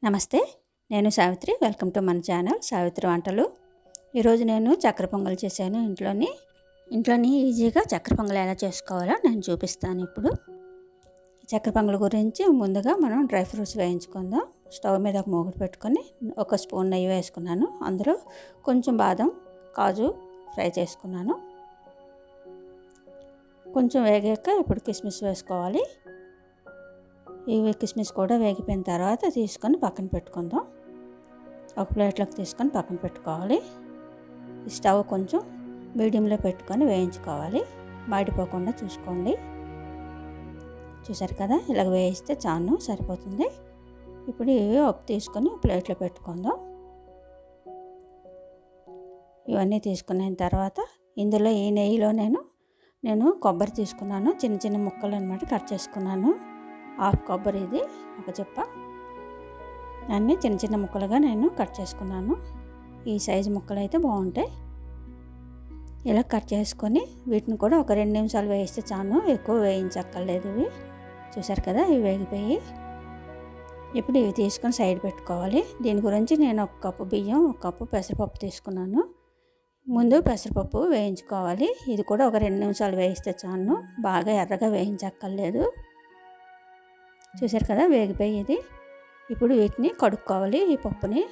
నమస్తే, నేను Savitri. Welcome to మన ఛానల్ సావిత్రి వంటలు. ఈరోజు నేను చక్కెర పొంగల్ చేశాను. ఇంట్లోని ఈజీగా చక్కెర పొంగల్ ఎలా చేసుకోవాలో నేను చూపిస్తాను. ఇప్పుడు చక్కెర పొంగల్ గురించి ముందుగా మనం డ్రై ఫ్రూట్స్ వేయించుకుందాం. స్టవ్ మీద ఒక మూకుడు పెట్టుకొని 1 స్పూన్ నెయ్యి వేసుకున్నాను. అందులో కొంచెం బాదం, కాజు ఫ్రై చేసుకున్నాను. కొంచెం వేగాక ఇప్పుడు కిస్మిస్ వేసుకోవాలి. ఇవి కిస్మిస్ కూడా వేగిపోయిన తర్వాత తీసుకొని పక్కన పెట్టుకుందాం. ఒక ప్లేట్లోకి తీసుకొని పక్కన పెట్టుకోవాలి. స్టవ్ కొంచెం మీడియంలో పెట్టుకొని వేయించుకోవాలి. మాడిపోకుండా చూసుకోండి. చూసారు కదా, ఇలాగ వేయిస్తే చాలు, సరిపోతుంది. ఇప్పుడు ఇవి తీసుకొని ప్లేట్లో పెట్టుకుందాం. ఇవన్నీ తీసుకున్న తర్వాత ఇందులో ఈ నెయ్యిలో నేను కొబ్బరి తీసుకున్నాను. చిన్న చిన్న ముక్కలు అన్నమాట కట్ చేసుకున్నాను. హాఫ్ కొబ్బరి, ఇది ఒక చెప్ప, అన్నీ చిన్న చిన్న ముక్కలుగా నేను కట్ చేసుకున్నాను. ఈ సైజు ముక్కలు అయితే బాగుంటాయి. ఇలా కట్ చేసుకొని వీటిని కూడా ఒక 2 నిమిషాలు వేయిస్తే చాలు, ఎక్కువ వేయించక్కర్లేదు. ఇవి చూసారు కదా, ఇవి వేగిపోయి. ఇప్పుడు ఇవి తీసుకొని సైడ్ పెట్టుకోవాలి. దీని గురించి నేను 1 కప్పు బియ్యం, 1 కప్పు పెసరపప్పు తీసుకున్నాను. ముందు పెసరపప్పు వేయించుకోవాలి. ఇది కూడా ఒక 2 నిమిషాలు వేయిస్తే చాలు, బాగా ఎర్రగా వేయించక్కర్లేదు. చూసారు కదా, వేగిపోయి ఇది. ఇప్పుడు వీటిని కడుక్కోవాలి. ఈ పప్పుని,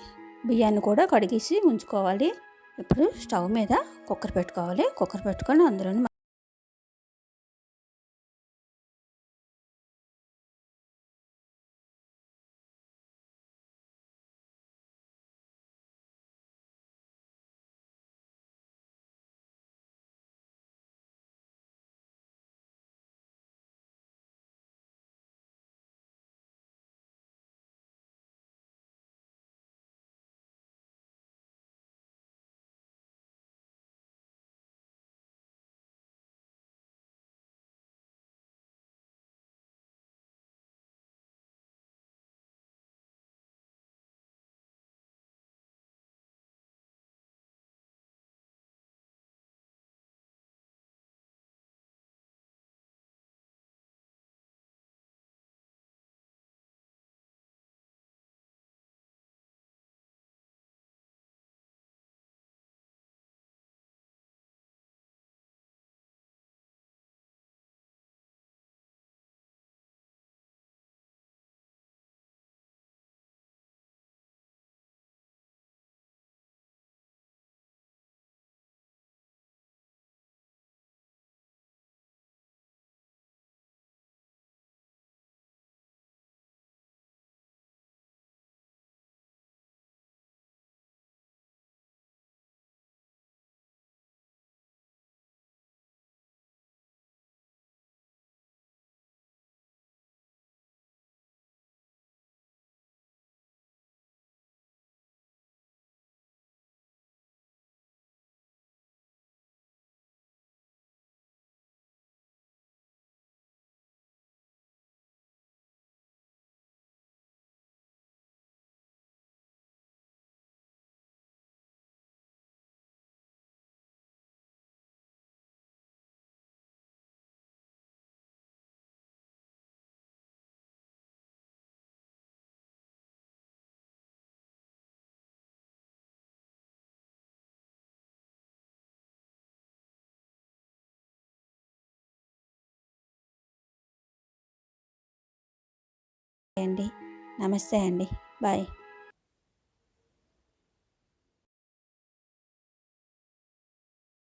బియ్యాన్ని కూడా కడిగేసి ఉంచుకోవాలి. ఇప్పుడు స్టవ్ మీద కుక్కర్ పెట్టుకోవాలి. కుక్కర్ పెట్టుకొని అందులో నమస్తే అండి, బాయ్.